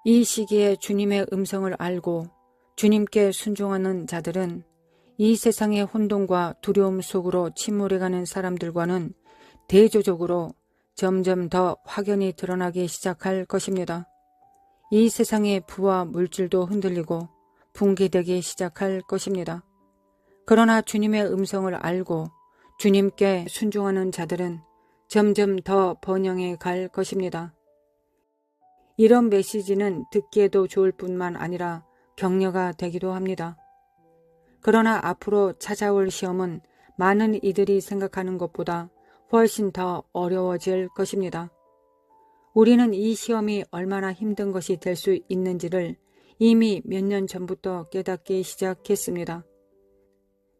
이 시기에 주님의 음성을 알고 주님께 순종하는 자들은 이 세상의 혼돈과 두려움 속으로 침몰해가는 사람들과는 대조적으로 점점 더 확연히 드러나기 시작할 것입니다. 이 세상의 부와 물질도 흔들리고 붕괴되기 시작할 것입니다. 그러나 주님의 음성을 알고 주님께 순종하는 자들은 점점 더 번영해 갈 것입니다. 이런 메시지는 듣기에도 좋을 뿐만 아니라 격려가 되기도 합니다. 그러나 앞으로 찾아올 시험은 많은 이들이 생각하는 것보다 훨씬 더 어려워질 것입니다. 우리는 이 시험이 얼마나 힘든 것이 될 수 있는지를 이미 몇 년 전부터 깨닫기 시작했습니다.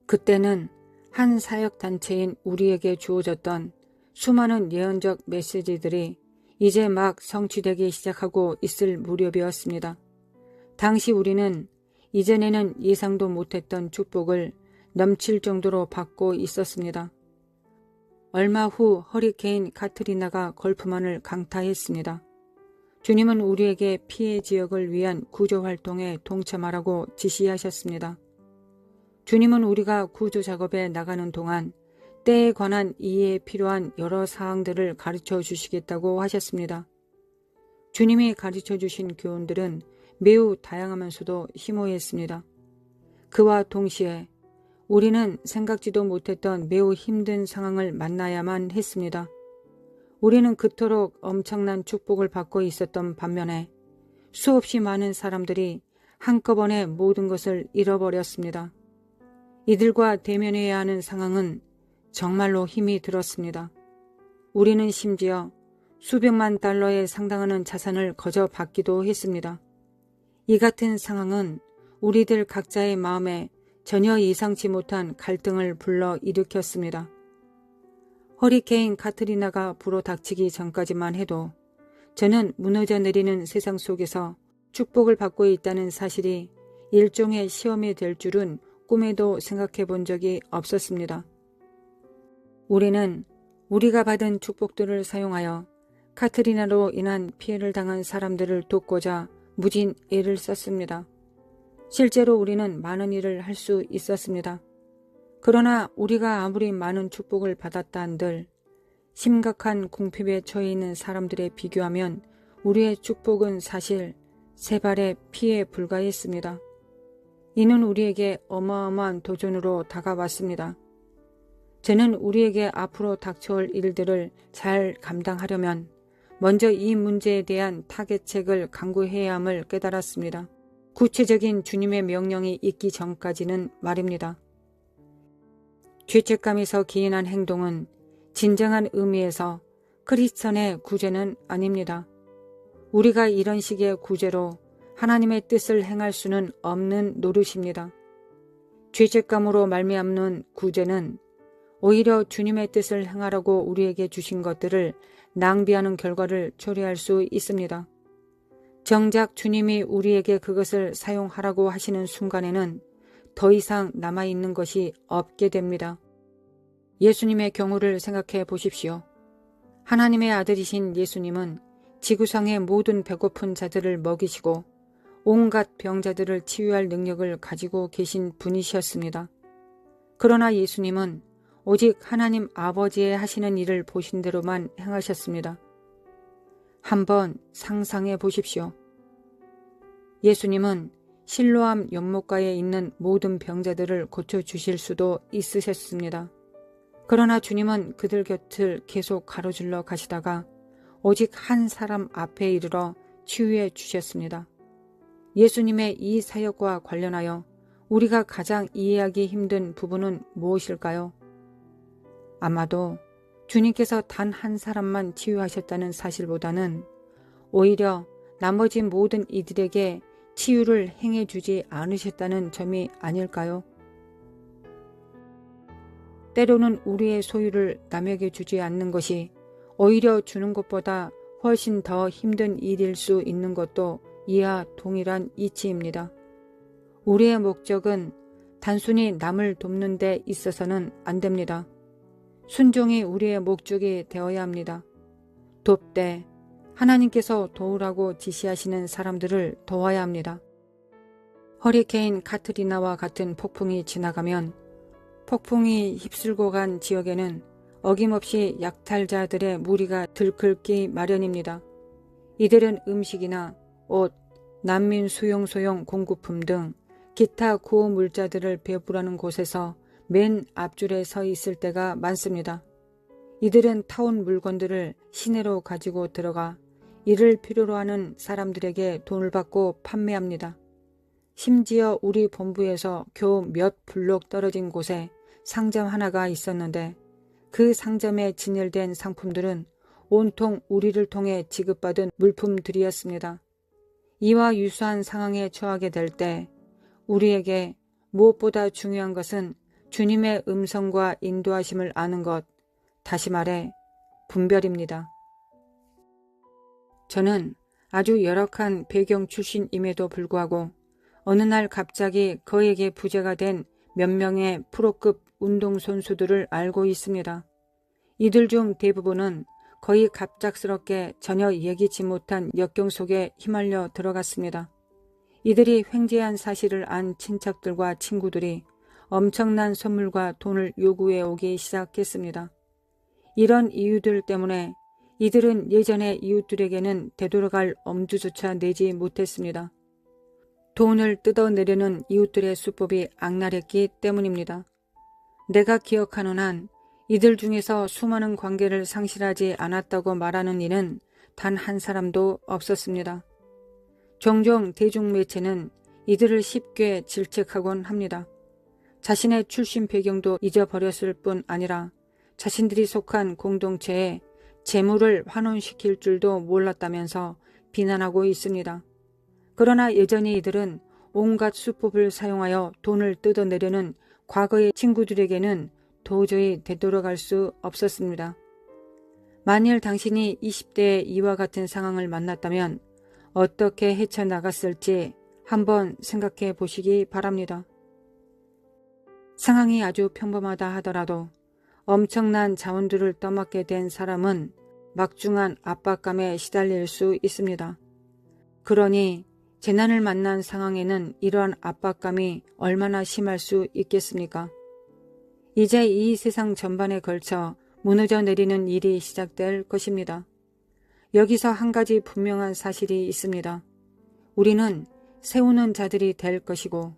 그때는 한 사역단체인 우리에게 주어졌던 수많은 예언적 메시지들이 이제 막 성취되기 시작하고 있을 무렵이었습니다. 당시 우리는 이전에는 예상도 못했던 축복을 넘칠 정도로 받고 있었습니다. 얼마 후 허리케인 카트리나가 걸프만을 강타했습니다. 주님은 우리에게 피해 지역을 위한 구조활동에 동참하라고 지시하셨습니다. 주님은 우리가 구조 작업에 나가는 동안 때에 관한 이해에 필요한 여러 사항들을 가르쳐 주시겠다고 하셨습니다. 주님이 가르쳐 주신 교훈들은 매우 다양하면서도 희모했습니다. 그와 동시에 우리는 생각지도 못했던 매우 힘든 상황을 만나야만 했습니다. 우리는 그토록 엄청난 축복을 받고 있었던 반면에 수없이 많은 사람들이 한꺼번에 모든 것을 잃어버렸습니다. 이들과 대면해야 하는 상황은 정말로 힘이 들었습니다. 우리는 심지어 수백만 달러에 상당하는 자산을 거저 받기도 했습니다. 이 같은 상황은 우리들 각자의 마음에 전혀 예상치 못한 갈등을 불러 일으켰습니다. 허리케인 카트리나가 불어닥치기 전까지만 해도 저는 무너져 내리는 세상 속에서 축복을 받고 있다는 사실이 일종의 시험이 될 줄은 꿈에도 생각해 본 적이 없었습니다. 우리는 우리가 받은 축복들을 사용하여 카트리나로 인한 피해를 당한 사람들을 돕고자 무진 애를 썼습니다. 실제로 우리는 많은 일을 할 수 있었습니다. 그러나 우리가 아무리 많은 축복을 받았다 한들 심각한 궁핍에 처해 있는 사람들에 비교하면 우리의 축복은 사실 세 발의 피에 불과했습니다. 이는 우리에게 어마어마한 도전으로 다가왔습니다. 저는 우리에게 앞으로 닥쳐올 일들을 잘 감당하려면 먼저 이 문제에 대한 타개책을 강구해야 함을 깨달았습니다. 구체적인 주님의 명령이 있기 전까지는 말입니다. 죄책감에서 기인한 행동은 진정한 의미에서 크리스천의 구제는 아닙니다. 우리가 이런 식의 구제로 하나님의 뜻을 행할 수는 없는 노릇입니다. 죄책감으로 말미암는 구제는 오히려 주님의 뜻을 행하라고 우리에게 주신 것들을 낭비하는 결과를 초래할 수 있습니다. 정작 주님이 우리에게 그것을 사용하라고 하시는 순간에는 더 이상 남아있는 것이 없게 됩니다. 예수님의 경우를 생각해 보십시오. 하나님의 아들이신 예수님은 지구상의 모든 배고픈 자들을 먹이시고 온갖 병자들을 치유할 능력을 가지고 계신 분이셨습니다. 그러나 예수님은 오직 하나님 아버지의 하시는 일을 보신 대로만 행하셨습니다. 한번 상상해 보십시오. 예수님은 실로암 연못가에 있는 모든 병자들을 고쳐주실 수도 있으셨습니다. 그러나 주님은 그들 곁을 계속 가로질러 가시다가 오직 한 사람 앞에 이르러 치유해 주셨습니다. 예수님의 이 사역과 관련하여 우리가 가장 이해하기 힘든 부분은 무엇일까요? 아마도 주님께서 단 한 사람만 치유하셨다는 사실보다는 오히려 나머지 모든 이들에게 치유를 행해주지 않으셨다는 점이 아닐까요? 때로는 우리의 소유를 남에게 주지 않는 것이 오히려 주는 것보다 훨씬 더 힘든 일일 수 있는 것도 이와 동일한 이치입니다. 우리의 목적은 단순히 남을 돕는 데 있어서는 안 됩니다. 순종이 우리의 목적이 되어야 합니다. 돕되 하나님께서 도우라고 지시하시는 사람들을 도와야 합니다. 허리케인 카트리나와 같은 폭풍이 지나가면 폭풍이 휩쓸고 간 지역에는 어김없이 약탈자들의 무리가 들끓기 마련입니다. 이들은 음식이나 옷, 난민 수용소용 공급품 등 기타 구호물자들을 배부르는 곳에서 맨 앞줄에 서 있을 때가 많습니다. 이들은 타온 물건들을 시내로 가지고 들어가 이를 필요로 하는 사람들에게 돈을 받고 판매합니다. 심지어 우리 본부에서 겨우 몇 블록 떨어진 곳에 상점 하나가 있었는데 그 상점에 진열된 상품들은 온통 우리를 통해 지급받은 물품들이었습니다. 이와 유사한 상황에 처하게 될 때 우리에게 무엇보다 중요한 것은 주님의 음성과 인도하심을 아는 것, 다시 말해 분별입니다. 저는 아주 열악한 배경 출신임에도 불구하고 어느 날 갑자기 그에게 부재가 된 몇 명의 프로급 운동선수들을 알고 있습니다. 이들 중 대부분은 거의 갑작스럽게 전혀 예기치 못한 역경 속에 휘말려 들어갔습니다. 이들이 횡재한 사실을 안 친척들과 친구들이 엄청난 선물과 돈을 요구해 오기 시작했습니다. 이런 이유들 때문에 이들은 예전의 이웃들에게는 되돌아갈 엄두조차 내지 못했습니다. 돈을 뜯어내려는 이웃들의 수법이 악랄했기 때문입니다. 내가 기억하는 한 이들 중에서 수많은 관계를 상실하지 않았다고 말하는 이는 단 한 사람도 없었습니다. 종종 대중매체는 이들을 쉽게 질책하곤 합니다. 자신의 출신 배경도 잊어버렸을 뿐 아니라 자신들이 속한 공동체에 재물을 환원시킬 줄도 몰랐다면서 비난하고 있습니다. 그러나 여전히 이들은 온갖 수법을 사용하여 돈을 뜯어내려는 과거의 친구들에게는 도저히 되돌아갈 수 없었습니다. 만일 당신이 20대의 이와 같은 상황을 만났다면 어떻게 헤쳐나갔을지 한번 생각해 보시기 바랍니다. 상황이 아주 평범하다 하더라도 엄청난 자원들을 떠맡게 된 사람은 막중한 압박감에 시달릴 수 있습니다. 그러니 재난을 만난 상황에는 이러한 압박감이 얼마나 심할 수 있겠습니까? 이제 이 세상 전반에 걸쳐 무너져 내리는 일이 시작될 것입니다. 여기서 한 가지 분명한 사실이 있습니다. 우리는 세우는 자들이 될 것이고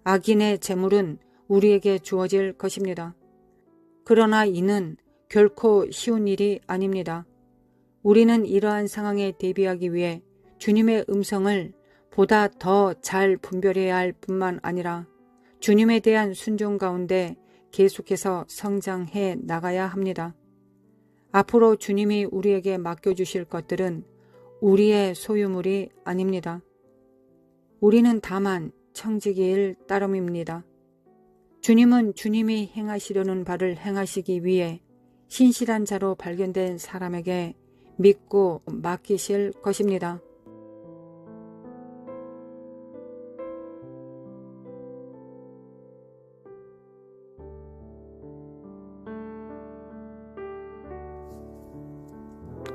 악인의 재물은 우리에게 주어질 것입니다. 그러나 이는 결코 쉬운 일이 아닙니다. 우리는 이러한 상황에 대비하기 위해 주님의 음성을 보다 더 잘 분별해야 할 뿐만 아니라 주님에 대한 순종 가운데 계속해서 성장해 나가야 합니다. 앞으로 주님이 우리에게 맡겨주실 것들은 우리의 소유물이 아닙니다. 우리는 다만 청지기일 따름입니다. 주님은 주님이 행하시려는 바를 행하시기 위해 신실한 자로 발견된 사람에게 믿고 맡기실 것입니다.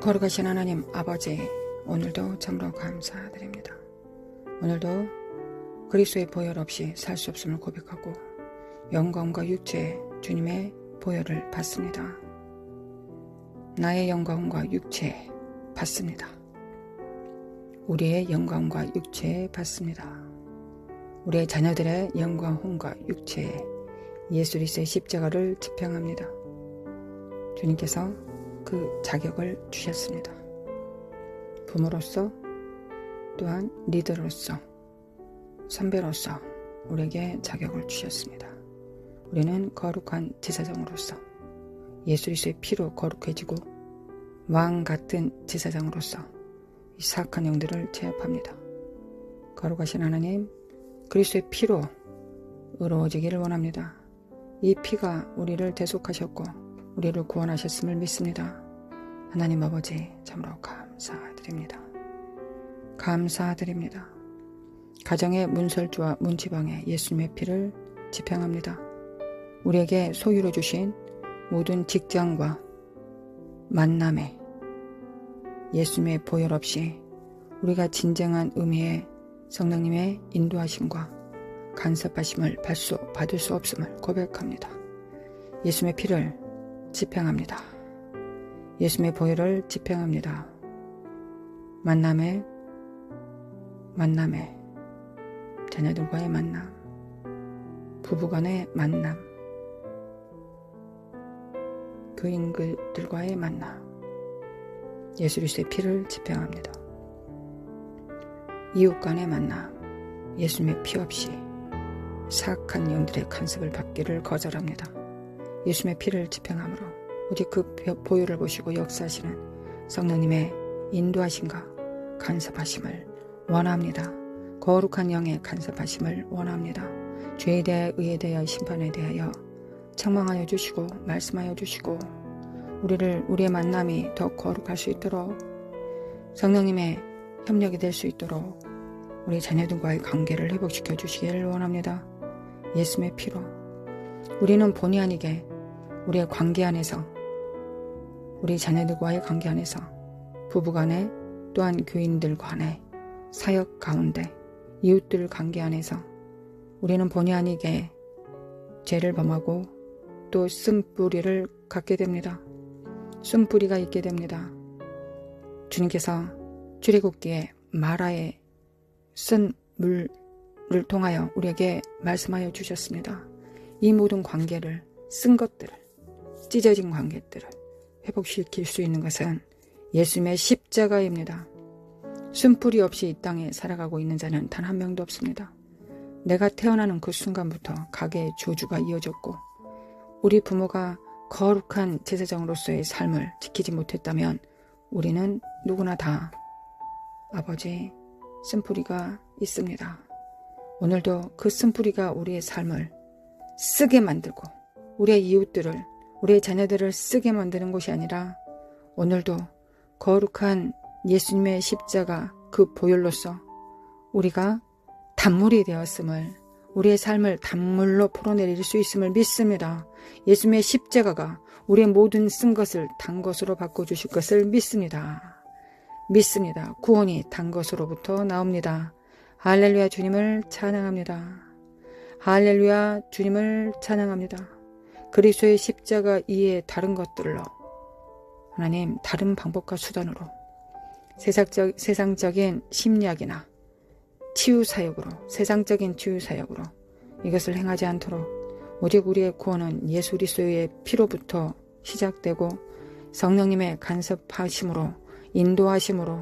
거룩하신 하나님 아버지, 오늘도 참으로 감사드립니다. 오늘도 그리스도의 보혈 없이 살 수 없음을 고백하고 영광과 육체 주님의 보혈을 받습니다. 나의 영광과 육체 받습니다. 우리의 영광과 육체 받습니다. 우리의 자녀들의 영광과 육체에 예수 그리스도의 십자가를 지평합니다. 주님께서 그 자격을 주셨습니다. 부모로서 또한 리더로서 선배로서 우리에게 자격을 주셨습니다. 우리는 거룩한 제사장으로서 예수 그리스도의 피로 거룩해지고 왕 같은 제사장으로서 이 사악한 영들을 제압합니다. 거룩하신 하나님, 그리스도의 피로 의로워지기를 원합니다. 이 피가 우리를 대속하셨고 우리를 구원하셨음을 믿습니다. 하나님 아버지, 참으로 감사드립니다. 감사드립니다. 가정의 문설주와 문지방에 예수님의 피를 집행합니다. 우리에게 소유로 주신 모든 직장과 만남에 예수님의 보혈 없이 우리가 진정한 의미의 성령님의 인도하심과 간섭하심을 받을 수 없음을 고백합니다. 예수님의 피를 집행합니다. 예수님의 보혈을 집행합니다. 만남에 자녀들과의 만남, 부부간의 만남, 교인들과의 만남, 예수 그리스도의 피를 집행합니다. 이웃 간의 만남, 예수님의 피 없이 사악한 영들의 간섭을 받기를 거절합니다. 예수님의 피를 집행함으로 오직 그 보혈을 보시고 역사하시는 성령님의 인도하심과 간섭하심을 원합니다. 거룩한 영의 간섭하심을 원합니다. 죄에 대하여 의에 대하여 심판에 대하여 책망하여 주시고 말씀하여 주시고 우리의 만남이 더 거룩할 수 있도록 성령님의 협력이 될 수 있도록 우리 자녀들과의 관계를 회복시켜 주시기를 원합니다. 예수님의 피로 우리는 본의 아니게 우리의 관계 안에서 우리 자녀들과의 관계 안에서 부부간에 또한 교인들 간에 사역 가운데 이웃들 관계 안에서 우리는 본의 아니게 죄를 범하고 또 쓴뿌리를 갖게 됩니다. 쓴뿌리가 있게 됩니다. 주님께서 출애굽기에 마라에 쓴 물을 통하여 우리에게 말씀하여 주셨습니다. 이 모든 관계를 쓴 것들을 찢어진 관계들을 회복시킬 수 있는 것은 예수님의 십자가입니다. 쓴뿌리 없이 이 땅에 살아가고 있는 자는 단 한 명도 없습니다. 내가 태어나는 그 순간부터 가게의 저주가 이어졌고 우리 부모가 거룩한 제사장으로서의 삶을 지키지 못했다면 우리는 누구나 다 아버지의 쓴뿌리가 있습니다. 오늘도 그 쓴뿌리가 우리의 삶을 쓰게 만들고 우리의 이웃들을 우리의 자녀들을 쓰게 만드는 것이 아니라 오늘도 거룩한 예수님의 십자가 그 보혈로서 우리가 단물이 되었음을 우리의 삶을 단물로 풀어내릴 수 있음을 믿습니다. 예수님의 십자가가 우리의 모든 쓴 것을 단 것으로 바꿔주실 것을 믿습니다. 믿습니다. 구원이 단 것으로부터 나옵니다. 할렐루야 주님을 찬양합니다. 할렐루야 주님을 찬양합니다. 그리스도의 십자가 이외의 다른 것들로 하나님 다른 방법과 수단으로 세상적인 심리학이나 치유사역으로 세상적인 치유사역으로 이것을 행하지 않도록 오직 우리의 구원은 예수 그리스도의 피로부터 시작되고 성령님의 간섭하심으로 인도하심으로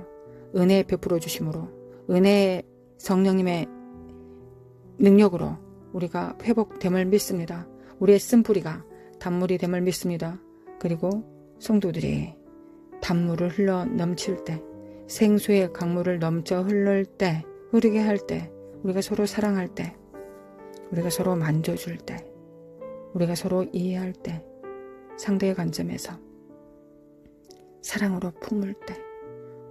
은혜 베풀어 주심으로 은혜의 성령님의 능력으로 우리가 회복됨을 믿습니다. 우리의 쓴뿌리가 단물이 됨을 믿습니다. 그리고 성도들이 단물을 흘러 넘칠 때 생수의 강물을 넘쳐 흐르게 할 때 우리가 서로 사랑할 때 우리가 서로 만져줄 때 우리가 서로 이해할 때 상대의 관점에서 사랑으로 품을 때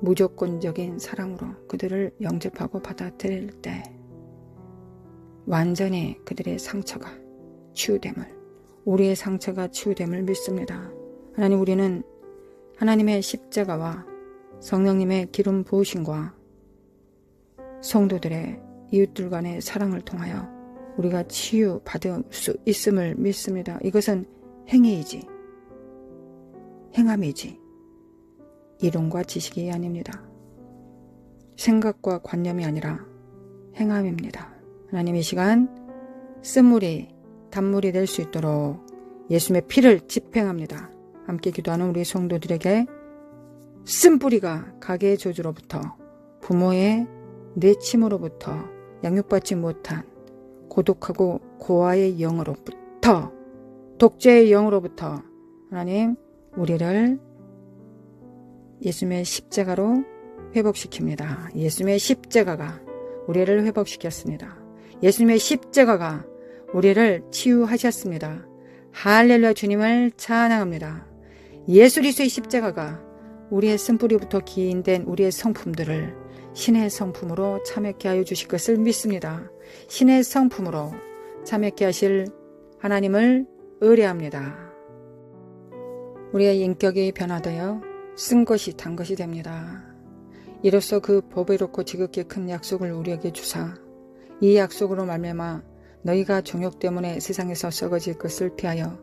무조건적인 사랑으로 그들을 영접하고 받아들일 때 완전히 그들의 상처가 치유됨을 우리의 상처가 치유됨을 믿습니다. 하나님 우리는 하나님의 십자가와 성령님의 기름 부으심과 성도들의 이웃들 간의 사랑을 통하여 우리가 치유받을 수 있음을 믿습니다. 이것은 행위이지 행함이지 이론과 지식이 아닙니다. 생각과 관념이 아니라 행함입니다. 하나님 이 시간 쓴물이 단물이 될 수 있도록 예수님의 피를 집행합니다. 함께 기도하는 우리 성도들에게 쓴뿌리가 가게의 저주로부터 부모의 내침으로부터 양육받지 못한 고독하고 고아의 영으로부터 독재의 영으로부터 하나님 우리를 예수님의 십자가로 회복시킵니다. 예수님의 십자가가 우리를 회복시켰습니다. 예수님의 십자가가 우리를 치유하셨습니다. 할렐루야 주님을 찬양합니다. 예수 그리스도의 십자가가 우리의 쓴뿌리부터 기인된 우리의 성품들을 신의 성품으로 참여케 하여 주실 것을 믿습니다. 신의 성품으로 참여케 하실 하나님을 의뢰합니다. 우리의 인격이 변화되어 쓴 것이 단 것이 됩니다. 이로써 그 보배롭고 지극히 큰 약속을 우리에게 주사 이 약속으로 말미암아 너희가 정욕 때문에 세상에서 썩어질 것을 피하여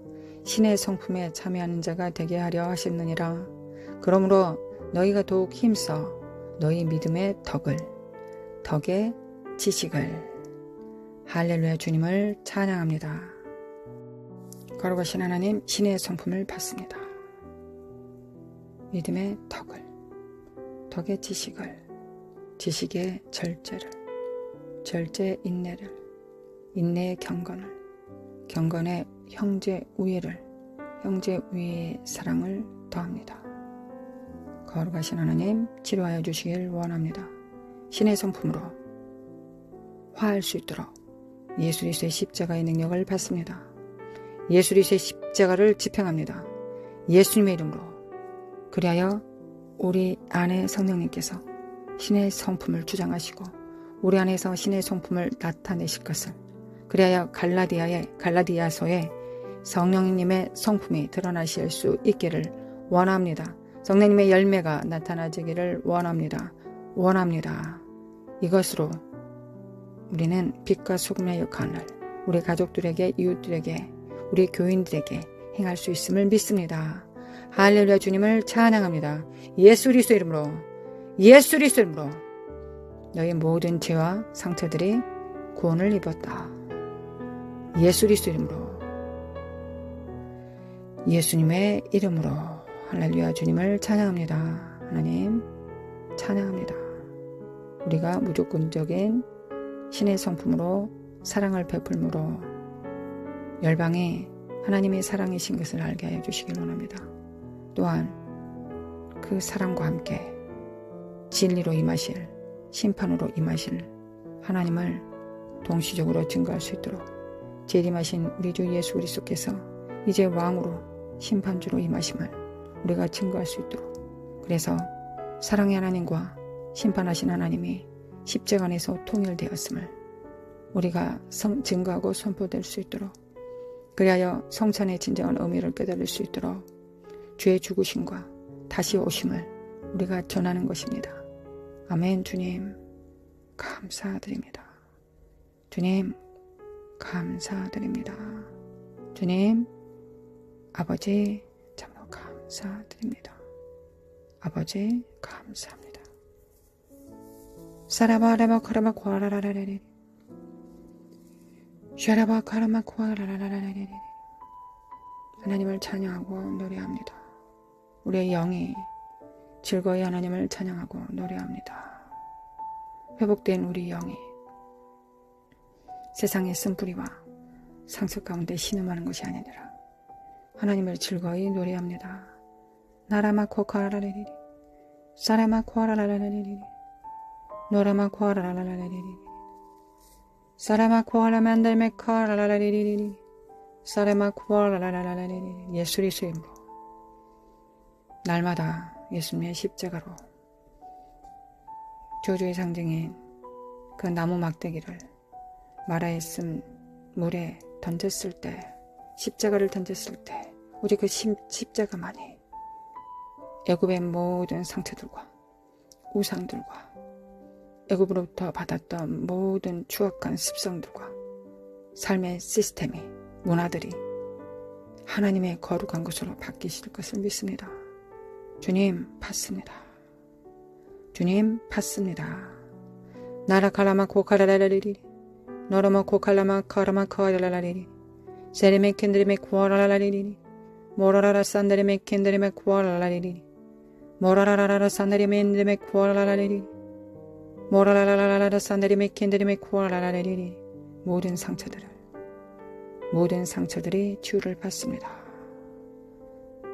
신의 성품에 참여하는 자가 되게 하려 하셨느니라. 그러므로 너희가 더욱 힘써 너희 믿음의 덕의 지식을 할렐루야 주님을 찬양합니다. 거룩하신 하나님 신의 성품을 받습니다. 믿음의 덕의 지식의 절제 인내를, 인내의 경건의 형제 우애의 사랑을 더합니다. 거룩하신 하나님 치료하여 주시길 원합니다. 신의 성품으로 화할 수 있도록 예수 그리스도의 십자가의 능력을 받습니다. 예수 그리스도의 십자가를 집행합니다. 예수님의 이름으로. 그리하여 우리 안에 성령님께서 신의 성품을 주장하시고 우리 안에서 신의 성품을 나타내실 것을, 그리하여 갈라디아서에 성령님의 성품이 드러나실 수 있기를 원합니다. 성령님의 열매가 나타나지기를 원합니다. 이것으로 우리는 빛과 소금의 역할을 우리 가족들에게, 이웃들에게, 우리 교인들에게 행할 수 있음을 믿습니다. 할렐루야 주님을 찬양합니다. 예수 그리스도 이름으로 너희 모든 죄와 상처들이 구원을 입었다. 예수 그리스도 이름으로, 예수님의 이름으로 할렐루야 주님을 찬양합니다. 하나님 찬양합니다. 우리가 무조건적인 신의 성품으로 사랑을 베풀므로 열방에 하나님의 사랑이신 것을 알게 하여 주시길 원합니다. 또한 그 사랑과 함께 진리로 임하실, 심판으로 임하실 하나님을 동시적으로 증거할 수 있도록 재림하신 우리 주 예수 그리스도께서 이제 왕으로 심판주로 임하심을 우리가 증거할 수 있도록, 그래서 사랑의 하나님과 심판하신 하나님이 십자가 안에서 통일되었음을 우리가 증거하고 선포될 수 있도록, 그리하여 성찬의 진정한 의미를 깨달을 수 있도록 주의 죽으심과 다시 오심을 우리가 전하는 것입니다. 아멘. 주님 감사드립니다. 주님 감사드립니다. 주님 아버지 참으로 감사드립니다. 아버지 감사합니다. 사라바라바 카라바 과라라라레레 샤라바 카라마 과라라라레레 하나님을 찬양하고 노래합니다. 우리의 영이 즐거이 하나님을 찬양하고 노래합니다. 회복된 우리 영이 세상의 쓴뿌리와 상처 가운데 신음하는 것이 아니라 하나님을 즐거이 노래합니다. 나라마 코카라라레리 사라마 코아라라라레리 노라마 코아라라라레리 사라마 코아라만달메 코아라라라레리 사라마 코아라라라레리 예수 그리스도의 이름으로 날마다 예수님의 십자가로 저주의 상징인 그 나무 막대기를 마라에 쓴 물에 던졌을 때, 십자가를 던졌을 때 오직 그 십자가만이 애굽의 모든 상처들과 우상들과 애굽으로부터 받았던 모든 추악한 습성들과 삶의 시스템이, 문화들이 하나님의 거룩한 것으로 바뀌실 것을 믿습니다. 주님 받습니다. 주님 받습니다. 나라카라마 코카라라리리 너라마 코칼라마 카라마 카라라리리 세리메 켄드리메 쿠아라라리리 모라라라 산다리메 켄드리메 쿠아라라리리 모라라라라 산다리메 엔드리메 쿠아라라리리 모라라라라 산다리메 켄드리메 쿠아라라리리 모든 상처들이 치유를 받습니다.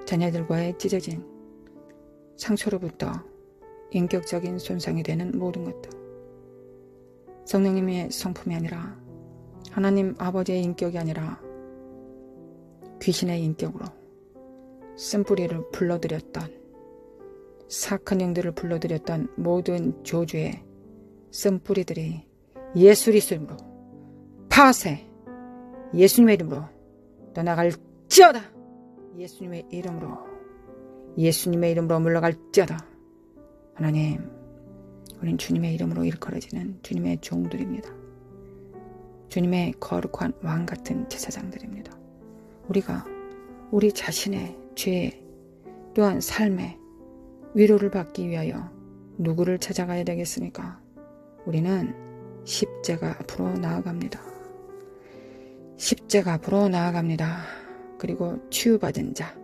자녀들과의 찢어진 상처로부터 인격적인 손상이 되는 모든 것들, 성령님의 성품이 아니라 하나님 아버지의 인격이 아니라 귀신의 인격으로 쓴뿌리를 불러들였던, 사악한 영들을 불러들였던 모든 조주의 쓴뿌리들이 예수 그리스도로 파쇄, 예수님의 이름으로 떠나갈지어다. 예수님의 이름으로 물러갈지어다. 하나님, 우린 주님의 이름으로 일컬어지는 주님의 종들입니다. 주님의 거룩한 왕같은 제사장들입니다. 우리가 우리 자신의 죄 또한 삶의 위로를 받기 위하여 누구를 찾아가야 되겠습니까? 우리는 십자가 앞으로 나아갑니다. 십자가 앞으로 나아갑니다. 그리고 치유받은 자,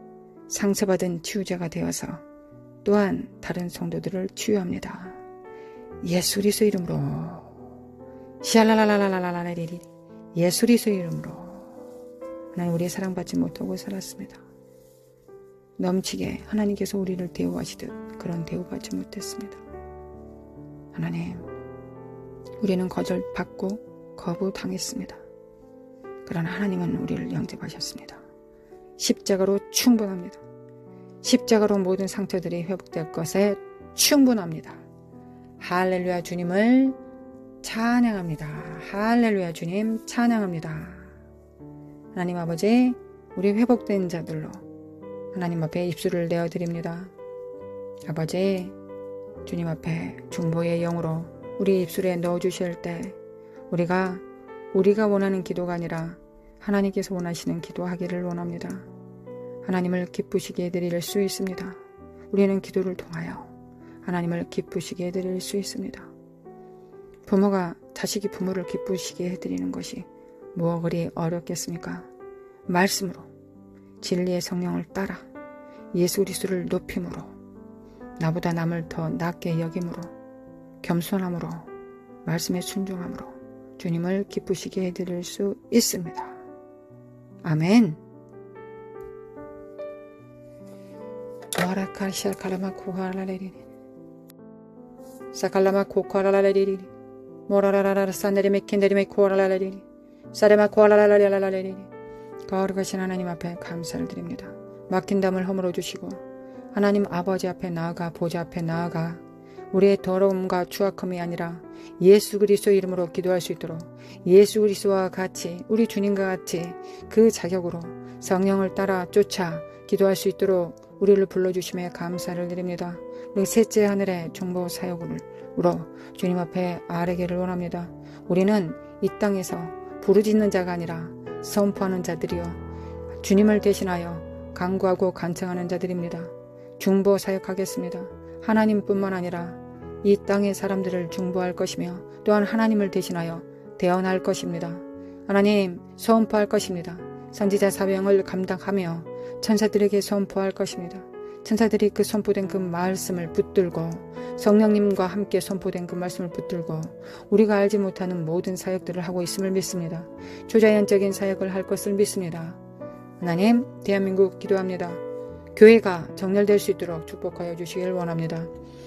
상처받은 치유자가 되어서 또한 다른 성도들을 치유합니다. 예수 그리스도의 이름으로 시알라라라라라라라리리 예수 그리스도의 이름으로 하나님 우리의 사랑받지 못하고 살았습니다. 넘치게 하나님께서 우리를 대우하시듯 그런 대우받지 못했습니다. 하나님, 우리는 거절받고 거부당했습니다. 그러나 하나님은 우리를 영접하셨습니다. 십자가로 충분합니다. 십자가로 모든 상처들이 회복될 것에 충분합니다. 할렐루야, 주님을 찬양합니다. 할렐루야, 주님 찬양합니다. 하나님 아버지, 우리 회복된 자들로 하나님 앞에 입술을 내어드립니다. 아버지, 주님 앞에 중보의 영으로 우리 입술에 넣어주실 때 우리가 원하는 기도가 아니라 하나님께서 원하시는 기도하기를 원합니다. 하나님을 기쁘시게 해드릴 수 있습니다. 우리는 기도를 통하여 하나님을 기쁘시게 해드릴 수 있습니다. 부모가 자식이 부모를 기쁘시게 해드리는 것이 무엇 그리 어렵겠습니까? 말씀으로 진리의 성령을 따라 예수 그리스도를 높임으로 나보다 남을 더 낮게 여김으로 겸손함으로 말씀에 순종함으로 주님을 기쁘시게 해드릴 수 있습니다. 아멘. 와라카시아 카라마 코하라레리 사칼라마 코코라라레리 모라라라라 산데리메 킨데리메 코라라레리 사레마 코라라라레리 거룩하신 하나님 앞에 감사를 드립니다. 막힌 담을 허물어 주시고 하나님 아버지 앞에 나아가 보좌 앞에 나아가 우리의 더러움과 추악함이 아니라 예수 그리스도 이름으로 기도할 수 있도록 예수 그리스도와 같이 우리 주님과 같이 그 자격으로 성령을 따라 쫓아 기도할 수 있도록 우리를 불러주심에 감사를 드립니다. 우리 셋째 하늘의 중보 사역으로 주님 앞에 아뢰기를 원합니다. 우리는 이 땅에서 부르짖는 자가 아니라 선포하는 자들이요 주님을 대신하여 간구하고 간청하는 자들입니다. 중보 사역하겠습니다. 하나님뿐만 아니라 이 땅의 사람들을 중보할 것이며 또한 하나님을 대신하여 대언할 것입니다. 하나님 선포할 것입니다. 선지자 사명을 감당하며 천사들에게 선포할 것입니다. 천사들이 그 선포된 그 말씀을 붙들고 성령님과 함께 선포된 그 말씀을 붙들고 우리가 알지 못하는 모든 사역들을 하고 있음을 믿습니다. 초자연적인 사역을 할 것을 믿습니다. 하나님, 대한민국 기도합니다. 교회가 정렬될 수 있도록 축복하여 주시길 원합니다.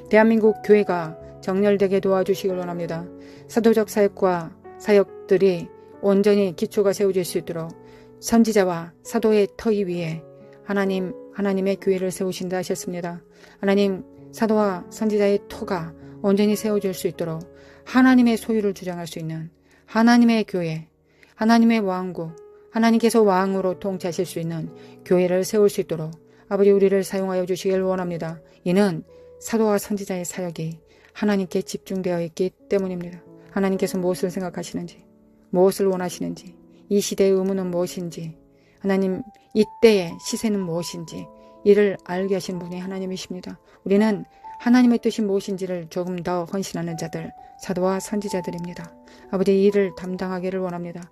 대한민국 교회가 정렬되게 도와주시길 원합니다. 사도적 사역과 사역들이 온전히 기초가 세워질 수 있도록 선지자와 사도의 터위 위에 하나님의 교회를 세우신다 하셨습니다. 하나님, 사도와 선지자의 터가 온전히 세워질 수 있도록 하나님의 소유를 주장할 수 있는 하나님의 교회, 하나님의 왕국, 하나님께서 왕으로 통치하실 수 있는 교회를 세울 수 있도록 아버지 우리를 사용하여 주시길 원합니다. 이는 사도와 선지자의 사역이 하나님께 집중되어 있기 때문입니다. 하나님께서 무엇을 생각하시는지, 무엇을 원하시는지, 이 시대의 의무는 무엇인지, 하나님 이때의 시세는 무엇인지 이를 알게 하신 분이 하나님이십니다. 우리는 하나님의 뜻이 무엇인지를 조금 더 헌신하는 자들, 사도와 선지자들입니다. 아버지 이 일을 담당하기를 원합니다.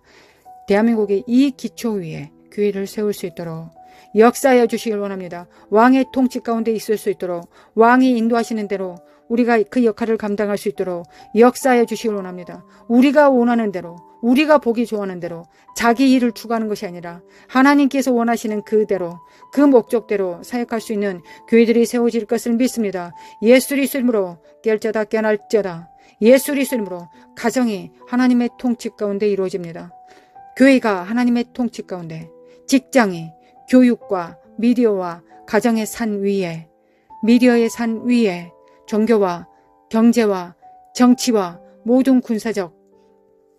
대한민국의 이 기초 위에 교회를 세울 수 있도록 역사하여 주시길 원합니다. 왕의 통치 가운데 있을 수 있도록 왕이 인도하시는 대로 우리가 그 역할을 감당할 수 있도록 역사하여 주시길 원합니다. 우리가 원하는 대로, 우리가 보기 좋아하는 대로 자기 일을 추구하는 것이 아니라 하나님께서 원하시는 그대로 그 목적대로 사역할 수 있는 교회들이 세워질 것을 믿습니다. 예수 그리스도 이름으로 깰자다 깨날지어다. 예수 그리스도 이름으로 가정이 하나님의 통치 가운데 이루어집니다. 교회가 하나님의 통치 가운데, 직장이 교육과 미디어와 가정의 산 위에, 미디어의 산 위에 종교와 경제와 정치와 모든 군사적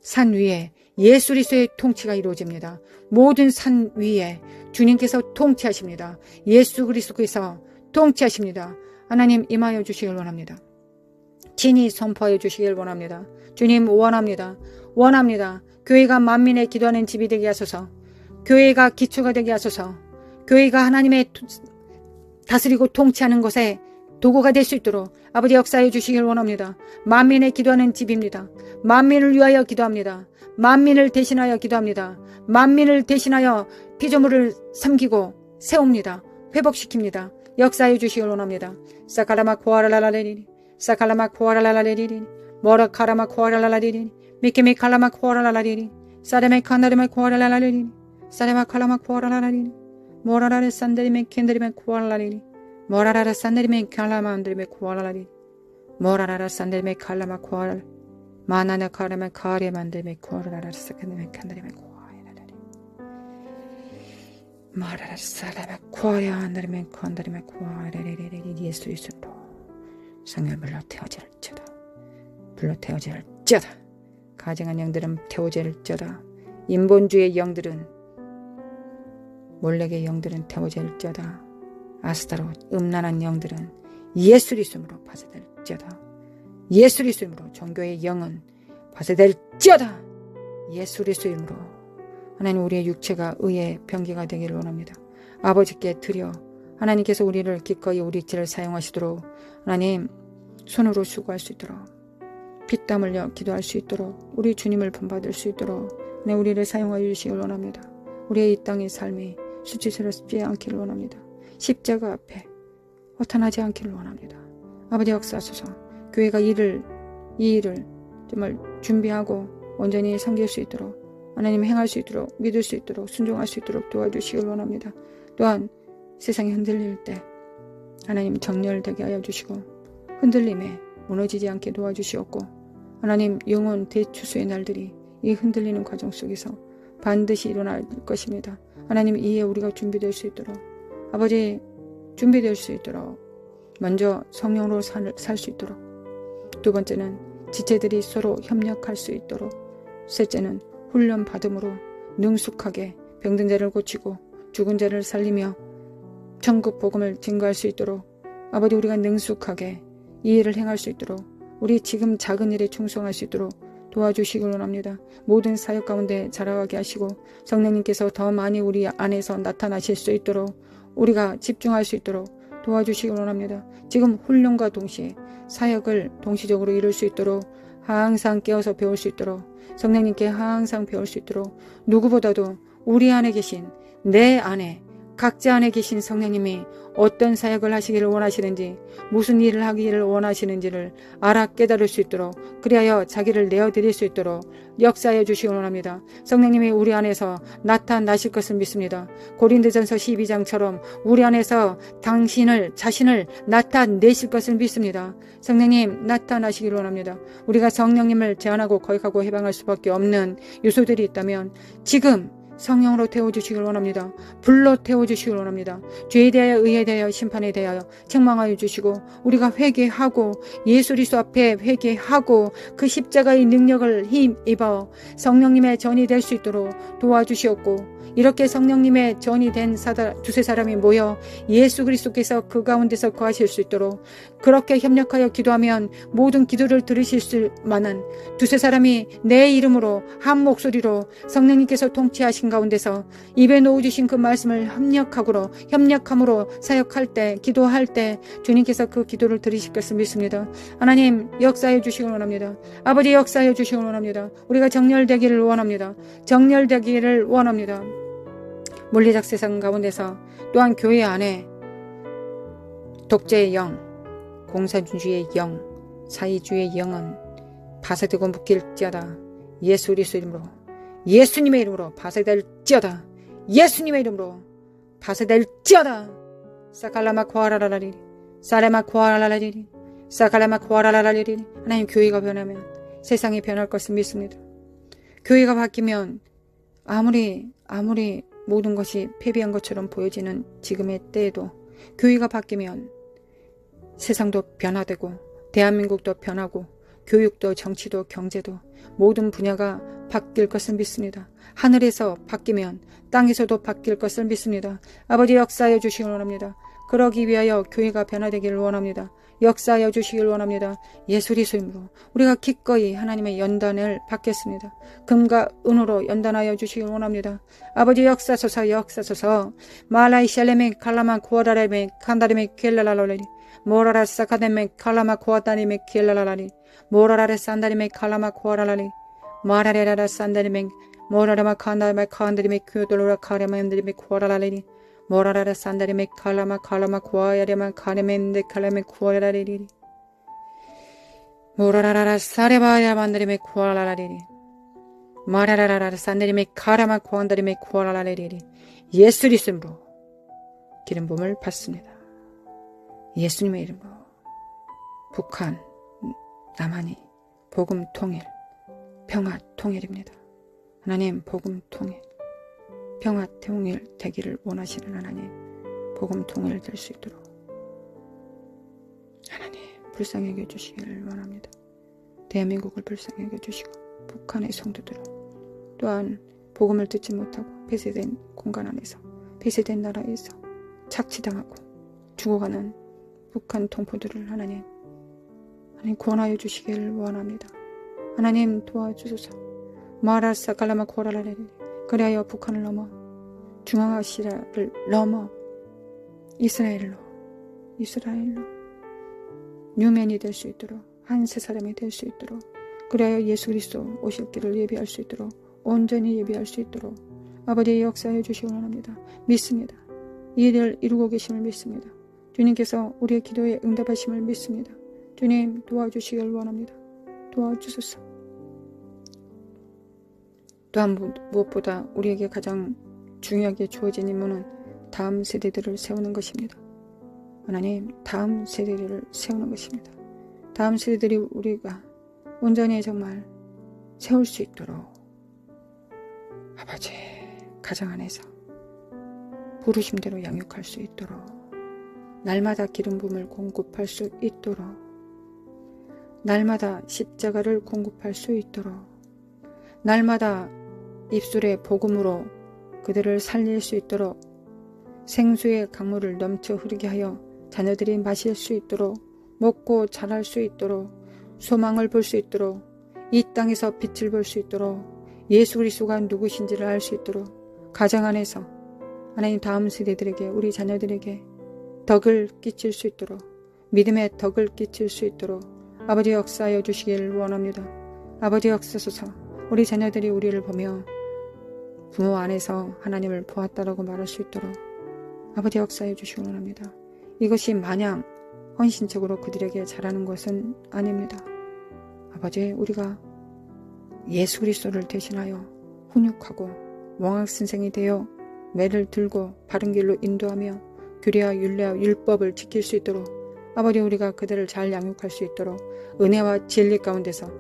산 위에 예수 그리스도의 통치가 이루어집니다. 모든 산 위에 주님께서 통치하십니다. 예수 그리스도께서 통치하십니다. 하나님 임하여 주시길 원합니다. 친히 선포하여 주시길 원합니다. 주님 원합니다. 교회가 만민의 기도하는 집이 되게 하소서. 교회가 기초가 되게 하소서. 교회가 하나님의 다스리고 통치하는 곳에 도구가 될 수 있도록 아버지 역사해 주시길 원합니다. 만민의 기도하는 집입니다. 만민을 위하여 기도합니다. 만민을 대신하여 기도합니다. 만민을 대신하여 피조물을 섬기고 세웁니다. 회복시킵니다. 역사해 주시길 원합니다. 사카라마 코아라라라레리 사칼라마 코아라라라레리 모라카라마 코아라라라레리 미케미 칼라마 코아라라라레리 사레메 카나르메 코아라라라레리 사레마 칼라마 코아라라라레리 모라라레 산데리메 켄데리메 코아라라레리 모라라라 산데리메 칼라마 안드리메 코아라라레리 모라라라 산데리메 칼라마 코아라 마나나 카라메 카레 만데리메 코아라라라 사케네메 켄데리메 코아라라레리 모라라라 사레메 코아레 안드리메 콘데리메 코아라라레리 예수 이름으로 성령 불러 태워질지어다. 불러 태워질지어다. 가증한 영들은 태워질지어다. 인본주의 영들은 몰래의 영들은 태워질지어다. 아스타로 음란한 영들은 예수 그리스도로 파쇄될지어다. 예수 그리스도로 종교의 영은 파쇄될지어다. 예수 그리스도 이름으로 하나님 우리의 육체가 의의 병기가 되기를 원합니다. 아버지께 드려 하나님께서 우리를 기꺼이 우리 죄를 사용하시도록 하나님 손으로 수고할 수 있도록 피땀 흘려 기도할 수 있도록 우리 주님을 본받을 수 있도록 우리를 사용하여 주시길 원합니다. 우리의 이 땅의 삶이 수치스럽지 않기를 원합니다. 십자가 앞에 허탄하지 않기를 원합니다. 아버지 역사하소서. 교회가 이 일을 정말 준비하고 온전히 섬길 수 있도록 하나님 행할 수 있도록 믿을 수 있도록 순종할 수 있도록 도와주시길 원합니다. 또한 세상이 흔들릴 때 하나님 정렬되게 하여 주시고 흔들림에 무너지지 않게 도와주시옵고 하나님 영원 대추수의 날들이 이 흔들리는 과정 속에서 반드시 일어날 것입니다. 하나님 이에 우리가 준비될 수 있도록 아버지 준비될 수 있도록 먼저 성령으로 살 수 있도록 두 번째는 지체들이 서로 협력할 수 있도록 셋째는 훈련 받음으로 능숙하게 병든 자를 고치고 죽은 자를 살리며 천국 복음을 증거할 수 있도록 아버지 우리가 능숙하게 이 일을 행할 수 있도록 우리 지금 작은 일에 충성할 수 있도록 도와주시길 원합니다. 모든 사역 가운데 자라가게 하시고 성령님께서 더 많이 우리 안에서 나타나실 수 있도록 우리가 집중할 수 있도록 도와주시길 원합니다. 지금 훈련과 동시에 사역을 동시적으로 이룰 수 있도록 항상 깨어서 배울 수 있도록 성령님께 항상 배울 수 있도록 누구보다도 우리 안에 계신 내 안에 각자 안에 계신 성령님이 어떤 사역을 하시기를 원하시는지 무슨 일을 하기를 원하시는지를 알아 깨달을 수 있도록 그리하여 자기를 내어드릴 수 있도록 역사해 주시기 원합니다. 성령님이 우리 안에서 나타나실 것을 믿습니다. 고린도전서 12장처럼 우리 안에서 자신을 나타내실 것을 믿습니다. 성령님 나타나시기를 원합니다. 우리가 성령님을 제한하고 거역하고 해방할 수밖에 없는 요소들이 있다면 지금 성령으로 태워주시길 원합니다. 불로 태워주시길 원합니다. 죄에 대하여 의에 대하여 심판에 대하여 책망하여 주시고 우리가 회개하고 예수 그리스도 앞에 회개하고 그 십자가의 능력을 힘입어 성령님의 전이 될 수 있도록 도와주시옵고 이렇게 성령님의 전이 된 두세 사람이 모여 예수 그리스도께서 그 가운데서 거하실 수 있도록 그렇게 협력하여 기도하면 모든 기도를 들으실 수 만한 두세 사람이 내 이름으로 한 목소리로 성령님께서 통치하신 가운데서 입에 놓아주신 그 말씀을 협력함으로 사역할 때 기도할 때 주님께서 그 기도를 들으실 것을 믿습니다. 하나님 역사해 주시기 원합니다. 아버지 역사해 주시기 원합니다. 우리가 정렬되기를 원합니다. 물리적 세상 가운데서 또한 교회 안에 독재의 영, 공산주의의 영, 사회주의의 영은 파쇄되고 묶일지어다. 예수 그리스도 이름으로 예수님의 이름으로 파쇄될지어다. 예수님의 이름으로 파쇄될지어다. 사칼라마 코아라라라리 사레마 코아라라라리 사칼라마 코아라라라리 하나님 교회가 변하면 세상이 변할 것을 믿습니다. 교회가 바뀌면 아무리 모든 것이 패배한 것처럼 보여지는 지금의 때에도 교회가 바뀌면 세상도 변화되고 대한민국도 변하고 교육도 정치도 경제도 모든 분야가 바뀔 것을 믿습니다. 하늘에서 바뀌면 땅에서도 바뀔 것을 믿습니다. 아버지 역사하여 주시길 원합니다. 그러기 위하여 교회가 변화되기를 원합니다. 역사하여 주시길 원합니다. 예수 그리스도 이름으로 우리가 기꺼이 하나님의 연단을 받겠습니다. 금과 은으로 연단하여 주시길 원합니다. 아버지 역사소서 말라이 샬레메 칼라마 구아라레메 칸다레메 켈라라라리 모라라 사카데메 칼라마 구아다리메 켈라라라리 모라라레 산다리메 칼라마 구아라라리 마라레라라 산다리메 모라라마 칸다리메 칸다리메 큐돌로라 카레마인드리메 구아라라리 모라라라 산다리메 칼라마 구아야레마 카레멘데 칼라메 구아라라리 모라라라 사레바야 만다리메 구아라라리 마라라라라 산다리메 카라마 구안다리메 구아라라리 예수 그리스도로 기름 부음을 받습니다. 예수님의 이름으로 북한, 남한이 복음 통일, 평화 통일입니다. 하나님 복음 통일, 평화 통일 되기를 원하시는 하나님 복음 통일 될 수 있도록 하나님 불쌍히 여겨주시기를 원합니다. 대한민국을 불쌍히 여겨주시고 북한의 성도들은 또한 복음을 듣지 못하고 폐쇄된 공간 안에서 폐쇄된 나라에서 착취당하고 죽어가는 북한 동포들을 하나님 구원하여 주시기를 원합니다. 하나님 도와주소서. 마라사 갈라마 코라라레 그리하여 북한을 넘어 중앙아시아를 넘어 이스라엘로 유면이 될 수 있도록 한 세 사람이 될 수 있도록 그리하여 예수 그리스도 오실 길을 예비할 수 있도록 온전히 예비할 수 있도록 아버지의 역사해 주시기 원합니다. 믿습니다. 이 일을 이루고 계심을 믿습니다. 주님께서 우리의 기도에 응답하심을 믿습니다. 주님 도와주시길 원합니다. 도와주소서. 또한 무엇보다 우리에게 가장 중요하게 주어진 임무는 다음 세대들을 세우는 것입니다. 하나님 다음 세대를 세우는 것입니다. 다음 세대들이 우리가 온전히 정말 세울 수 있도록 아버지 가정 안에서 부르심대로 양육할 수 있도록 날마다 기름 부음을 공급할 수 있도록 날마다 십자가를 공급할 수 있도록 날마다 입술의 복음으로 그들을 살릴 수 있도록 생수의 강물을 넘쳐 흐르게 하여 자녀들이 마실 수 있도록 먹고 자랄 수 있도록 소망을 볼 수 있도록 이 땅에서 빛을 볼 수 있도록 예수 그리스도가 누구신지를 알 수 있도록 가정 안에서 하나님 다음 세대들에게 우리 자녀들에게 덕을 끼칠 수 있도록 믿음의 덕을 끼칠 수 있도록 아버지 역사하여 주시기를 원합니다. 아버지 역사소서. 우리 자녀들이 우리를 보며 부모 안에서 하나님을 보았다라고 말할 수 있도록 아버지 역사해 주시기 원합니다. 이것이 마냥 헌신적으로 그들에게 잘하는 것은 아닙니다. 아버지 우리가 예수 그리스도를 대신하여 훈육하고 몽학선생이 되어 매를 들고 바른 길로 인도하며 규례와 율례와 율법을 지킬 수 있도록 아버지 우리가 그들을 잘 양육할 수 있도록 은혜와 진리 가운데서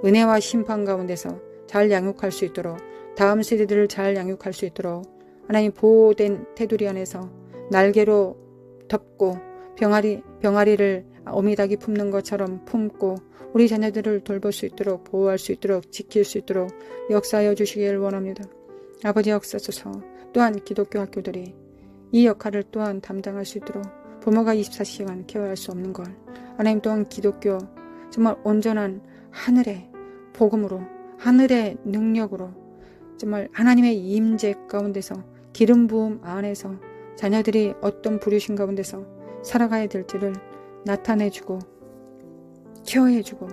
은혜와 심판 가운데서 잘 양육할 수 있도록 다음 세대들을 잘 양육할 수 있도록 하나님 보호된 테두리 안에서 날개로 덮고 병아리를 어미닭이 품는 것처럼 품고 우리 자녀들을 돌볼 수 있도록 보호할 수 있도록 지킬 수 있도록 역사하여 주시기를 원합니다. 아버지 역사소서. 또한 기독교 학교들이 이 역할을 또한 담당할 수 있도록 부모가 24시간 케어할 수 없는 걸 하나님 또한 기독교 정말 온전한 하늘의 복음으로 하늘의 능력으로 정말 하나님의 임재 가운데서 기름 부음 안에서 자녀들이 어떤 부르심 가운데서 살아가야 될지를 나타내주고 케어해주고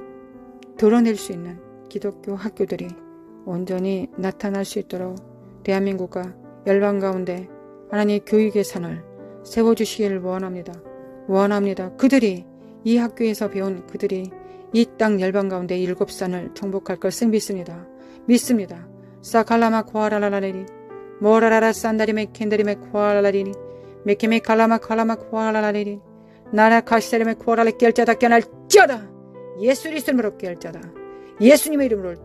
드러낼 수 있는 기독교 학교들이 온전히 나타날 수 있도록 대한민국과 열방 가운데 하나님의 교육의 산을 세워주시기를 원합니다. 그들이 이 학교에서 배운 그들이 이 땅 열방 가운데 7산을 정복할 것을 믿습니다. 사칼라마 코아라라라리 모라라라 산다리메 켄다리메 코아라라리니 메케메 칼라마 코아라라리니 나라 카시다리메 코아라라 깰자다 깨날자다 예수 그리스도로 깰자다 예수님의 이름으로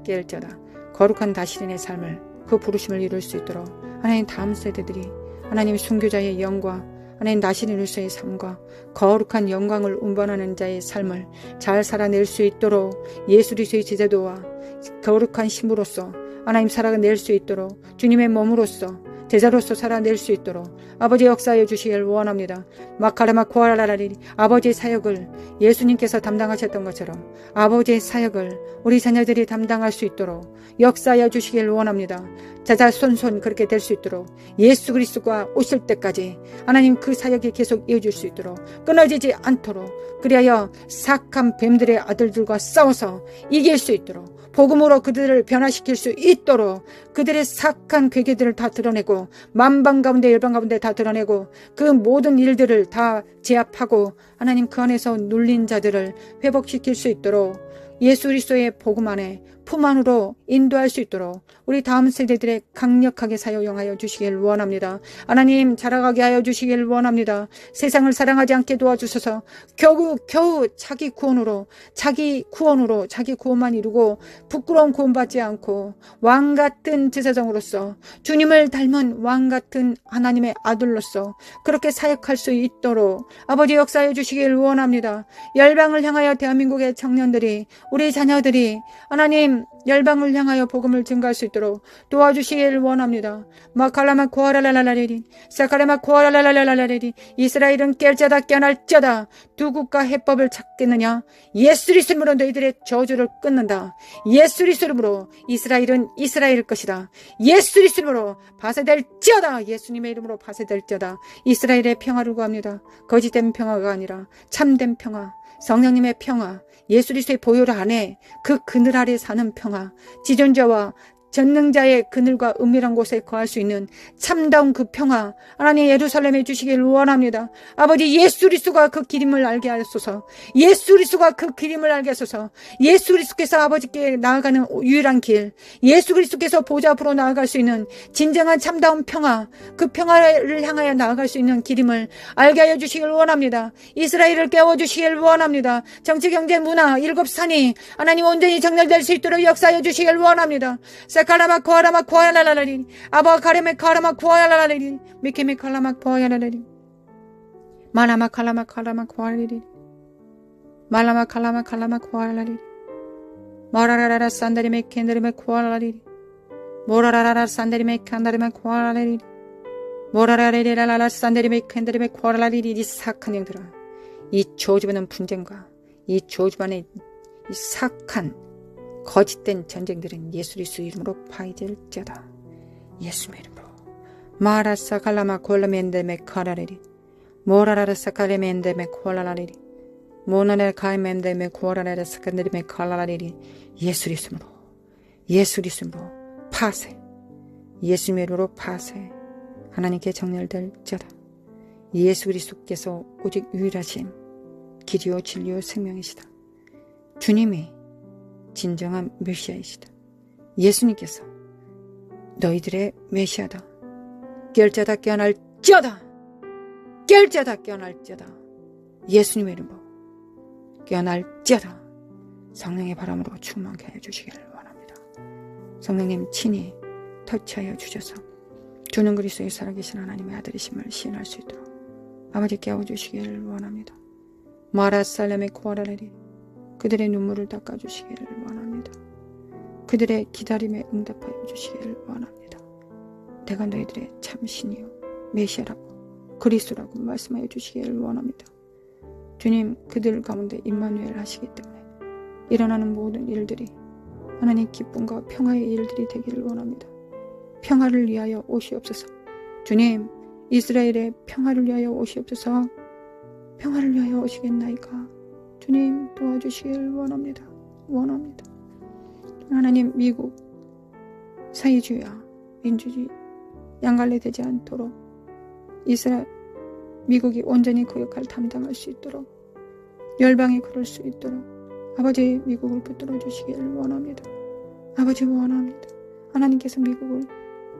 깰자다 거룩한 다시린의 삶을 그 부르심을 이룰 수 있도록 하나님 다음 세대들이 하나님 순교자의 영과 하나님 나시리누스의 삶과 거룩한 영광을 운반하는 자의 삶을 잘 살아낼 수 있도록 예수 그리스도의 제자도와 거룩한 신부로서 하나님 살아낼 수 있도록 주님의 몸으로서 제자로서 살아낼 수 있도록 아버지 역사해 주시길 원합니다. 마카라마 코아라라리 아버지의 사역을 예수님께서 담당하셨던 것처럼 아버지의 사역을 우리 자녀들이 담당할 수 있도록 역사해 주시길 원합니다. 자자손손 그렇게 될 수 있도록 예수 그리스도가 오실 때까지 하나님 그 사역이 계속 이어질 수 있도록 끊어지지 않도록 그리하여 사악한 뱀들의 아들들과 싸워서 이길 수 있도록 복음으로 그들을 변화시킬 수 있도록 그들의 사악한 괴계들을 다 드러내고 만방 가운데 열방 가운데 다 드러내고 그 모든 일들을 다 제압하고 하나님 그 안에서 눌린 자들을 회복시킬 수 있도록 예수 그리스도의 복음 안에 품 안으로 인도할 수 있도록 우리 다음 세대들의 강력하게 사용하여 주시길 원합니다. 하나님 자라가게 하여 주시길 원합니다. 세상을 사랑하지 않게 도와주셔서 겨우 자기 구원으로 자기 구원만 이루고 부끄러운 구원받지 않고 왕같은 제사장으로서 주님을 닮은 왕같은 하나님의 아들로서 그렇게 사역할 수 있도록 아버지 역사해 주시길 원합니다. 열방을 향하여 대한민국의 청년들이 우리 자녀들이 하나님 열방을 향하여 복음을 증가할 수 있도록 도와주시길 원합니다. 마칼라마 코아랄랄랄라레리 사카라마 코아랄랄랄라레리 이스라엘은 깰 자다 깨어날 자다 두 국가 해법을 찾겠느냐 예수 그리스도로 너희들의 저주를 끊는다. 예수 그리스도로 이스라엘은 이스라엘 것이다. 예수 그리스도로 파쇄될 자다. 예수님의 이름으로 파쇄될 자다. 이스라엘의 평화를 구합니다. 거짓된 평화가 아니라 참된 평화 성령님의 평화 예수 그리스도의 보혈 안에 그 그늘 아래 사는 평화 지존자와 전능자의 그늘과 은밀한 곳에 거할 수 있는 참다운 그 평화 하나님 예루살렘에 주시길 원합니다. 아버지 예수 그리스도가 그 기림을 알게 하소서. 예수 그리스도가 그 기림을 알게 하소서. 예수 그리스도께서 아버지께 나아가는 유일한 길 예수 그리스도께서 보좌 앞으로 나아갈 수 있는 진정한 참다운 평화 그 평화를 향하여 나아갈 수 있는 기림을 알게 하여 주시길 원합니다. 이스라엘을 깨워주시길 원합니다. 정치 경제 문화 일곱 산이 하나님 온전히 정렬될 수 있도록 역사하여 주시길 원합니다. 카라마 코아라마 코아랄랄라리 아바 카레메 카라마 코아랄랄라리 미케메 칼라마 코아랄랄라리 마라마 칼라마 칼라마 코아랄라리 말라마 칼라마 칼라마 코아랄라리 모라라라라 산다리메 캔다리메 코아랄라리 모라라라라 산다리메 캔다리메 코아랄라리 모라라라라라 산다리메 캔다리메 코아랄라리 이 사악한 영들아 이 저주받는 분쟁과 이 저주받는 이 사악한 거짓된 전쟁들은 예수 그리스도 이름으로 파괴될지어다. 예수의 이름으로 마라사 갈라마 콜라멘데메 카라레리 모라라라사 칼레멘데메 콜라라레리 모나레 카이멘데메 코라레라 사칸데메 칼라라레리 예수 그리스도로 예수 그리스도로 파쇄 예수의 이름으로 파쇄 하나님께 정렬될지어다. 예수 그리스도께서 오직 유일하신 길이요 진리요 생명이시다. 주님이 진정한 메시아이시다. 예수님께서 너희들의 메시아다. 깰 자다 깨어날지어다. 깰 자다 깨어날지어다. 예수님의 이름으로 깨어날지어다. 성령의 바람으로 충만케 하여 주시기를 원합니다. 성령님 친히 터치하여 주셔서 주는 그리스도의 살아계신 하나님의 아들이심을 시인할 수 있도록 아버지 깨워주시기를 원합니다. 마라살렘의 코아라레리 그들의 눈물을 닦아주시기를 원합니다. 그들의 기다림에 응답하여 주시기를 원합니다. 내가 너희들의 참신이요 메시아라고 그리스도라고 말씀하여 주시기를 원합니다. 주님 그들 가운데 임마누엘 하시기 때문에 일어나는 모든 일들이 하나님 기쁨과 평화의 일들이 되기를 원합니다. 평화를 위하여 오시옵소서. 주님 이스라엘의 평화를 위하여 오시옵소서. 평화를 위하여 오시겠나이까. 주님 도와주시길 원합니다. 하나님 미국 사회주의와 민주주의 양갈래되지 않도록 이스라엘 미국이 온전히 그 역할을 담당할 수 있도록 열방이 그럴 수 있도록 아버지 미국을 붙들어 주시기를 원합니다. 아버지 원합니다. 하나님께서 미국을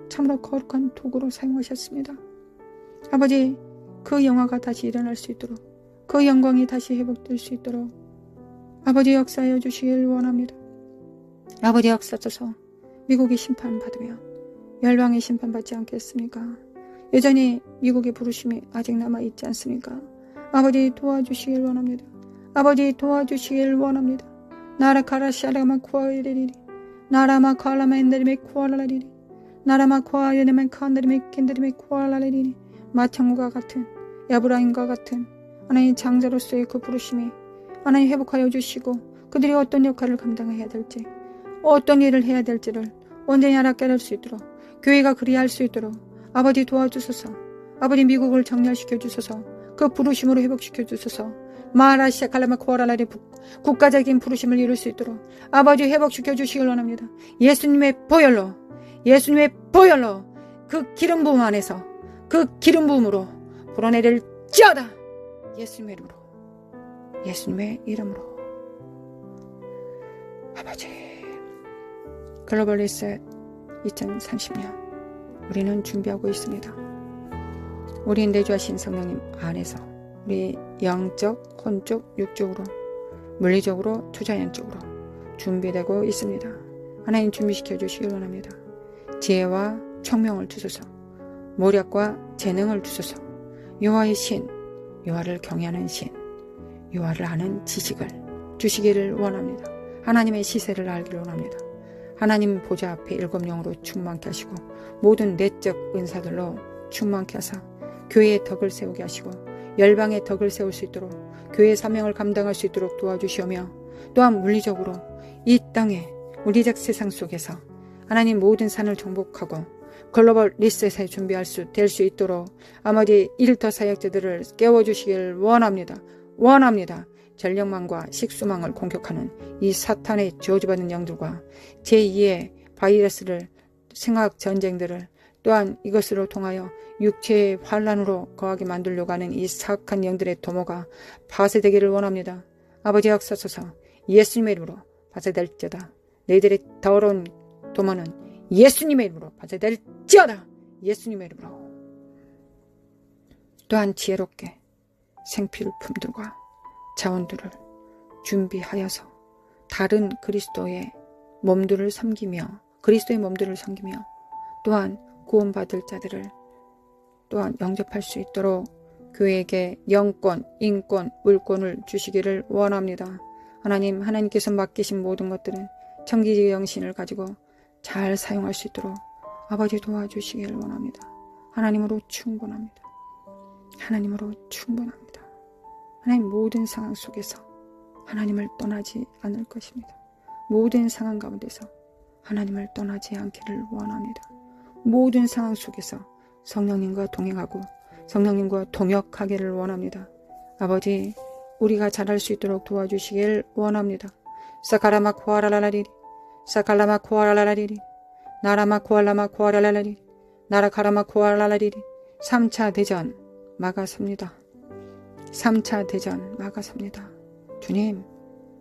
참으로 거룩한 도구로 사용하셨습니다. 아버지 그 영화가 다시 일어날 수 있도록 그 영광이 다시 회복될 수 있도록 아버지 역사하여 주시길 원합니다. 아버지 역사하셔서 미국이 심판받으면 열방이 심판받지 않겠습니까? 여전히 미국의 부르심이 아직 남아있지 않습니까? 아버지 도와주시길 원합니다. 아버지 도와주시길 원합니다. 나라 카라샤라마 쿠아이리리 나라마 칼라마 엔데리메 쿠알라리리 나라마 쿠아이네메 칸데리메 켄데리메 쿠알라리리 마창무가 같은 야브라임과 같은 하나님 장자로서의 그 부르심이 하나님 회복하여 주시고 그들이 어떤 역할을 감당해야 될지 어떤 일을 해야 될지를 온전히 알아게 할 수 있도록 교회가 그리할 수 있도록 아버지 도와주소서. 아버지 미국을 정렬시켜 주소서. 그 부르심으로 회복시켜 주소서. 마라시아 칼라마 코아라라리 국가적인 부르심을 이룰 수 있도록 아버지 회복시켜 주시길 원합니다. 예수님의 보혈로 그 기름 부음 안에서 그 기름 부음으로 불어내릴지어다. 예수님의 이름으로 아버지 글로벌 리셋 2030년 우리는 준비하고 있습니다. 우리 내주하신 성령님 안에서 우리 영적, 혼적, 육적으로 물리적으로 투자연적으로 준비되고 있습니다. 하나님 준비시켜 주시길 원합니다. 지혜와 총명을 주소서. 모략과 재능을 주소서. 여호와의 신, 여호와를 경외하는 신, 여호와를 아는 지식을 주시기를 원합니다. 하나님의 시세를 알기를 원합니다. 하나님 보좌 앞에 일곱 영으로 충만케 하시고 모든 내적 은사들로 충만케 하사 교회의 덕을 세우게 하시고 열방의 덕을 세울 수 있도록 교회의 사명을 감당할 수 있도록 도와주시오며 또한 물리적으로 이 땅에 물리적 세상 속에서 하나님 모든 산을 정복하고 글로벌 리셋에 준비할 수 될 수 있도록 아버지 일터 사역자들을 깨워주시길 원합니다. 전력망과 식수망을 공격하는 이 사탄의 저주받는 영들과 제2의 바이러스를 생학 전쟁들을 또한 이것으로 통하여 육체의 환란으로 거하게 만들려고 하는 이 사악한 영들의 도모가 파쇄되기를 원합니다. 아버지 역사소서. 예수님의 이름으로 파쇄될지어다. 너희들의 더러운 도모는 예수님의 이름으로 파쇄될지어다. 예수님의 이름으로. 또한 지혜롭게 생필품들과 자원들을 준비하여서 다른 그리스도의 몸들을 섬기며 또한 구원받을 자들을 또한 영접할 수 있도록 교회에게 영권, 인권, 물권을 주시기를 원합니다. 하나님께서 맡기신 모든 것들은 청지기 영신을 가지고 잘 사용할 수 있도록 아버지 도와주시기를 원합니다. 하나님으로 충분합니다. 하나님 모든 상황 속에서 하나님을 떠나지 않을 것입니다. 모든 상황 가운데서 하나님을 떠나지 않기를 원합니다. 모든 상황 속에서 성령님과 동행하고 성령님과 동역하기를 원합니다. 아버지 우리가 잘할 수 있도록 도와주시길 원합니다. 사카라마 코아라라리리 사칼라마 코아라라리리 나라마 코알라마 코아라라리리 나라카라마 코아라라리리 3차 대전 막아섭니다. 3차 대전 막아섭니다. 주님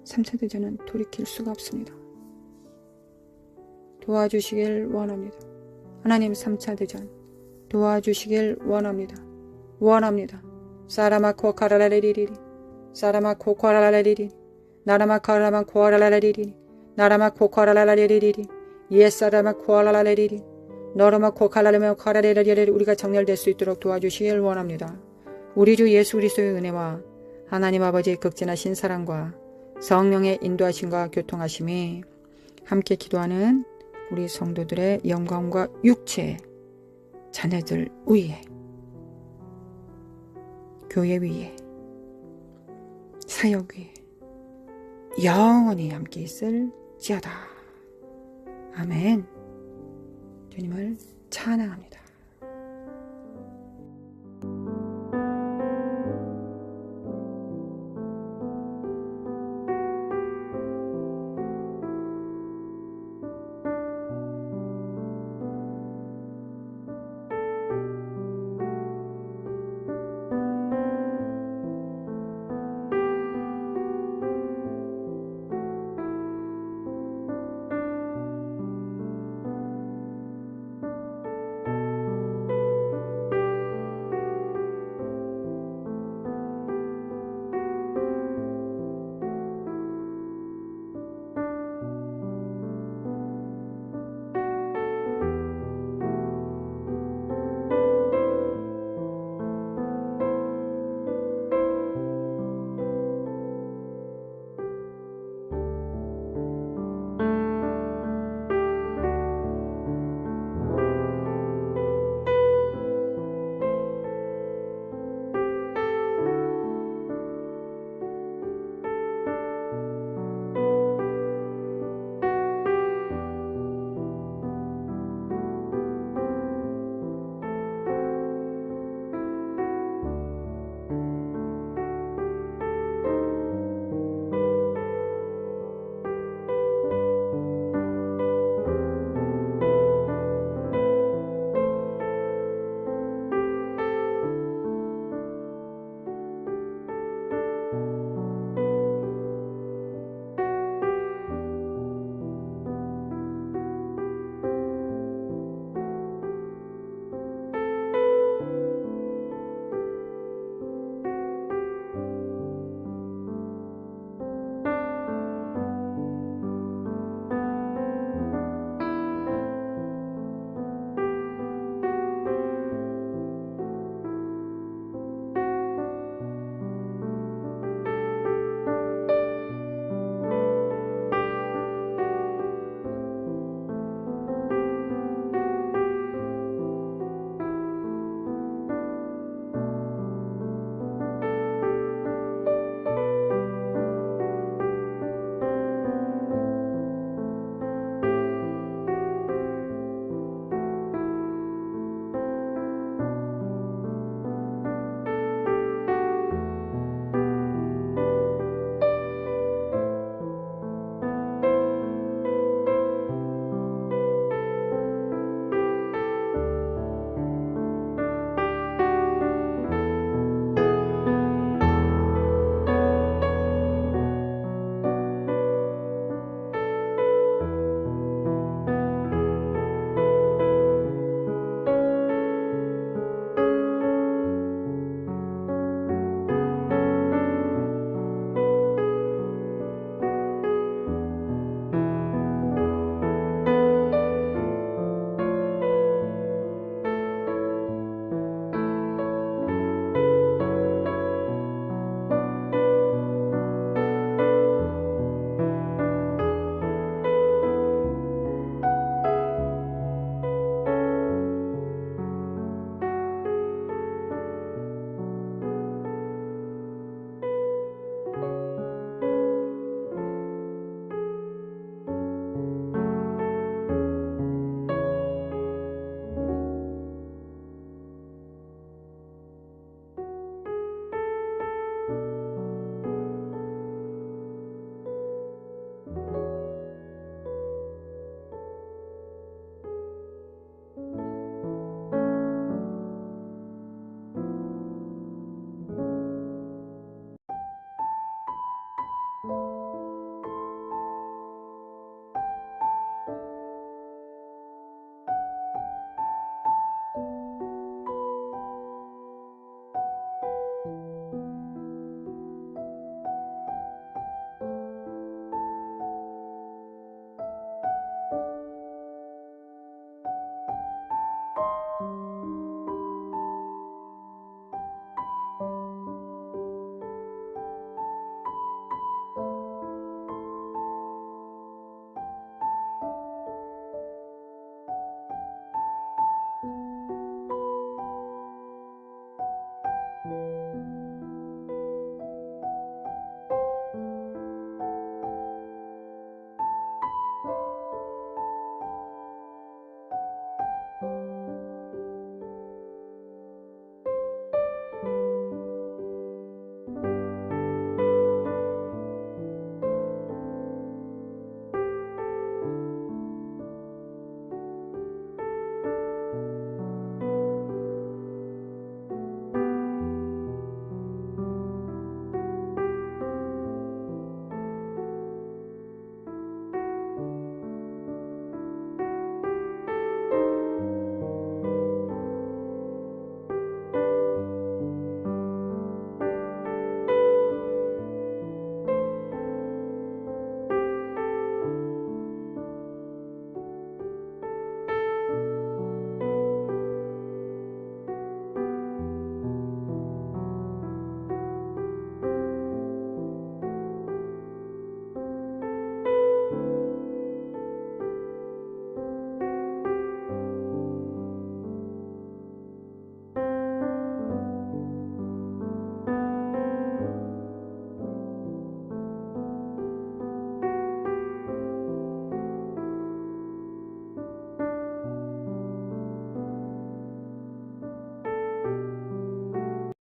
3차 대전은 돌이킬 수가 없습니다. 도와주시길 원합니다. 하나님 3차 대전 도와주시길 원합니다. 사라마 코카라라리리리 사라마 코카라라리리 나라마 카라마 코아라라리리 나라마 코카라라리리리 예사라마 코아라라리리 너라마 코카라라마 카라라리리 우리가 정렬될 수 있도록 도와주시길 원합니다. 우리 주 예수 그리스도의 은혜와 하나님 아버지의 극진하신 사랑과 성령의 인도하심과 교통하심이 함께 기도하는 우리 성도들의 영광과 육체 자녀들 위에 교회 위에 사역 위에 영원히 함께 있을지어다. 아멘. 주님을 찬양합니다.